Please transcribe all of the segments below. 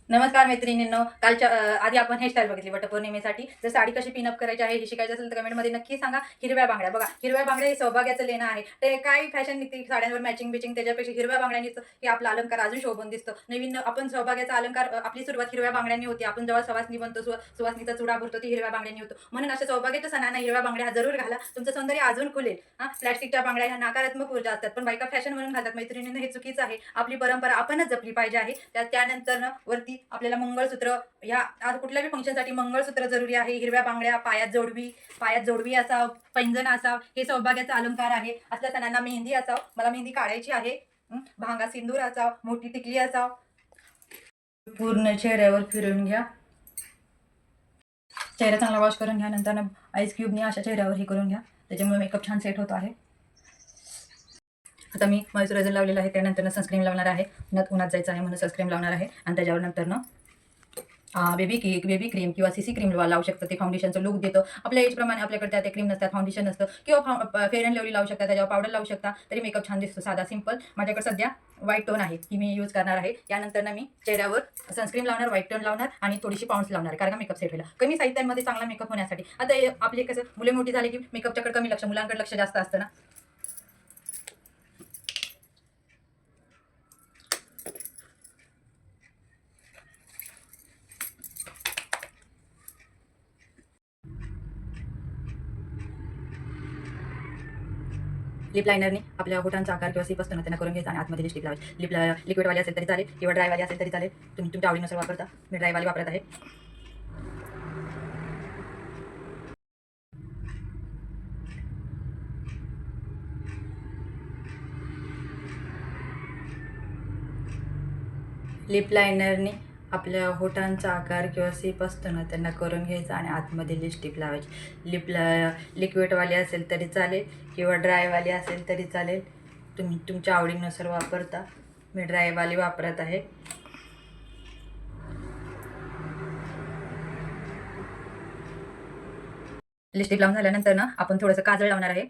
नमस्कार मैत्रिणींनो. कालच्या आधी आपण हेअरस्टाईल बघितली वटपौर्णिमेसाठी. जर साडी कशी पिनअप करायची आहे हे शिकायचं असेल तर कमेंटमध्ये नक्की सांगा. हिरव्या बांगड्या बघा, हिरव्या बांगड्या हे सौभाग्याचं लेणं आहे. ते काही फॅशन निघते साड्यांवर मॅचिंग बिचिंग, त्याच्यापेक्षा हिरव्या बांगड्यांनीच हे आपला अलंकार अजून शोभून दिसतो. नवीन आपण सौभाग्याचा अलंकार आपली सुरुवात हिरव्या बांगड्यांनी होती. आपण जेव्हा सवासनी बनतो, सुवासनीचा चुडा भरतो ती हिरव्या बांगड्यांनी होतो. म्हणून अशा सौभाग्याच्या सणांना हिरव्या बांगड्या जरूर घाला. तुमचं सौंदर्य अजून खुलेल. प्लास्टिकच्या बांगड्या ह्या नकारात्मक ऊर्जा असतात, पण बायका फॅशन म्हणून घालतात. मैत्रिणींना हे चुकीचं आहे. आपली परंपरा आपणच जपली पाहिजे आहे. त्यानंतर वरती आपल्याला मंगळसूत्र, या आज कुठल्याही फंक्शनसाठी मंगळसूत्र जरुरी आहे. हिरव्या बांगड्या, पायात जोडवी असाव, पैंजण असाव, हे सौभाग्याचा अलंकार आहे. असल्या सणांना मेहंदी असाव, मला मेहंदी काढायची आहे. भांगा सिंदूर असाव, मोठी टिकली असाव. पूर्ण चेहऱ्यावर फिरून घ्या. चेहरा चांगला वॉश करून घ्या. नंतर आईस क्यूबने अशा चेहऱ्यावर हे करून घ्या. त्याच्यामुळे मेकअप छान सेट होतो आहे. आता मी मॉइश्चरायझर लावलेलं आहे. त्यानंतर सनस्क्रीन लावणार आहे. उन्हात जायचं आहे म्हणून सनस्क्रीन लावणार आहे. आणि त्याच्यावर नंतर बेबी क्रीम किंवा सीसी क्रीम लावू शकतं. ते फाउंडेशनचं लुक देतं. आपल्या एजप्रमाणे आपल्याकडे त्या क्रीम नसतात, फाउंडेशन नसतं, किंवा फेअर अँड लवली लावू शकता. त्याच्यावर पावडर लावू शकता, तरी मेकअप छान दिसतो. साधा सिंपल. माझ्याकडे सध्या व्हाईट टोन आहे, ती मी यूज करणार आहे. यानंतर मी चेहऱ्यावर सनस्क्रीन लावणार, व्हाईट टोन लावणार आणि थोडीशी पाउंड्स लावणार आहे, कारण का मेकअप सेट व्हायला. कमी साहित्यांमध्ये चांगला मेकअप होण्यासाठी. आता आपले कसं मुले मोठी झाली की मेकअपच्याकडे कमी लक्ष, मुलांकडे लक्ष जास्त असतं ना. लिप लायनरने आपल्या होठांचा आकार किंवा सीप असतो ना, त्यांना करून घ्यायचा आणि आतमध्ये लिपस्टिक लावायची. लिक्विडवाली असेल तरी चालेल किंवा ड्रायवाली असेल तरी चालेल. तुम्ही तुमच्या आवडीनुसार वापरता. मी ड्रायवाली वापरत आहे. लिप लायनरने आपल्या होठांचा आकार किंवा सीप असतो ना, त्यांना करून घ्यायचा आणि आतमध्ये लिपस्टिक लावायची. लिक्विडवाली असेल तरी चालेल किंवा ड्रायवाली असेल तरी चालेल. तुम्ही तुमच्या आवडीनुसार वापरता. मी ड्रायवाली वापरत आहे. लिपस्टिक लावून झाल्यानंतर ना आपण थोडंसं काजळ लावणार आहे.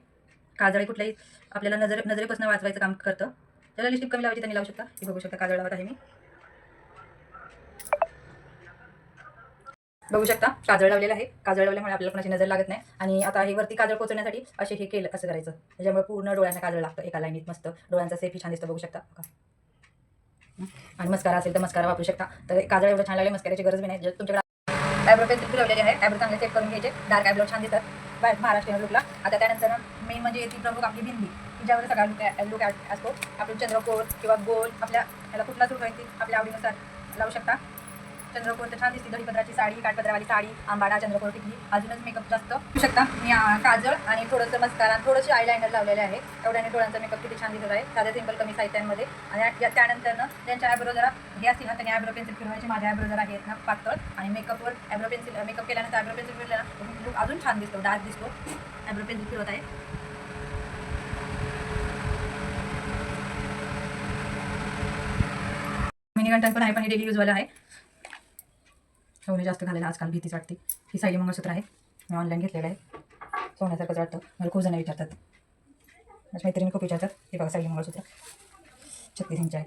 काजळ कुठल्याही आपल्याला नजरेपासून वाचवायचं काम करतं. ज्याला लिपस्टिक कमी लावायची त्यांनी लावू शकता. हे बघू शकता, काजळ लावत आहे मी. बघू शकता काजळ लावलेलं आहे. काजळ लावल्यामुळे आपल्याला कोणाची नजर लागत नाही. आणि आता हे वरती काजळ पोचवण्यासाठी असे हे केलं, कसं करायचं, त्याच्यामुळे पूर्ण डोळ्यांना काजळ लागतं एका लाईनीत. मस्त डोळ्यांचा सेफी छान दिसतं, बघू शकता. आणि मस्कारा असेल तर मस्कारा वापरू शकता. तर काजळ एवढं छान लागले, मस्काराची गरज नाही. जर तुमच्याकडे आयब्रो पेन्सिल फिरवलेली आहे, आयब्रो चांगले सेट करून घ्यायचे. डार्क आयब्रो छान दिसतात महाराष्ट्रीयन लुकला. आता त्यानंतर मेन म्हणजे येते प्रमुख आपली बिंदी, तिच्यावर सगळा लुक असतो. आपण चंद्रकोर किंवा गोल आपल्या ह्याला कुठला सूट होईल ती आपल्या आवडीनुसार लावू शकता. चंद्रकोर तर छान दिसते. दहीपत्राची साडी, काठपत्रावाली साडी, आंबाडा, चंद्रकोर टिकली, अजूनच मेकअप जास्त होऊ शकता. मी काजळ आणि थोडंसं मस्कारा, थोडंसे आयलायनर लावलेले आहे. एवढ्याने डोळ्यांचा मेकअप किती छान दिसत आहे, साध्या सिंपल कमी साहित्यांमध्ये. आणि त्यानंतर ज्यांच्या आयब्रो जरा हे असतील ना, त्यांनी आयब्रो पेन्सिल फिरवायचे. माझ्या आयब्रो जरा आहेत ना पातळ, आणि मेकअपवर आयब्रो पेन्सिल मेकअप केल्यानंतर आयब्रो पेन्सिल फिरलं ना, लुक अजून छान दिसतो, डार्क दिसतो. आयब्रो पेन्सिल फिरवत आहे. मिनी गंटन पण आहे, पण हे डेली यूजवाला आहे. सोने जास्त घालायला आजकाल भीतीच वाटते. ही सायली मंगळसूत्र आहे, मी ऑनलाईन घेतलेलं आहे. सोन्यासारखंच वाटतं. मला खूप जण विचारतात, माझ्या मैत्रिणी खूप विचारतात. हे बघा सायली मंगळसूत्र 36 इंच आहे.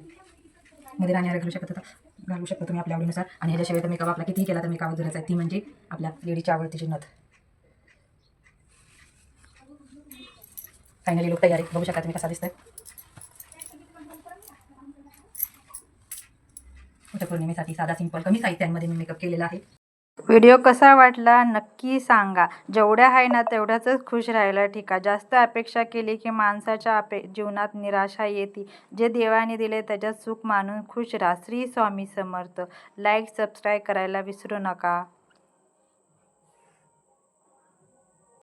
मध्ये राणी घालू शकता तुम्ही आपल्या आवडीनुसार. आणि ह्याच्याशिवाय तर मेकअप आपला कितीही केला तर मेकअप जरायचा आहे, ती म्हणजे आपल्या लेडीची आवडतीची नथ. फायनली लुक तयार आहे, बघू शकता तुम्ही कसा दिसतंय. वटपौर्णिमेसाठी साधा सिंपल कमी साहित्यांमध्ये मी मेकअप केलेला आहे. व्हिडिओ कसा वाटला नक्की सांगा. जेवढ्या आहे ना तेवढ्याच खुश राहायला शिका. जास्त अपेक्षा केली की माणसाच्या जीवनात निराशा येते. जे देवाने दिले त्याच्यात सुख मानून खुश राहा. श्री स्वामी समर्थ. लाईक सबस्क्राईब करायला विसरू नका.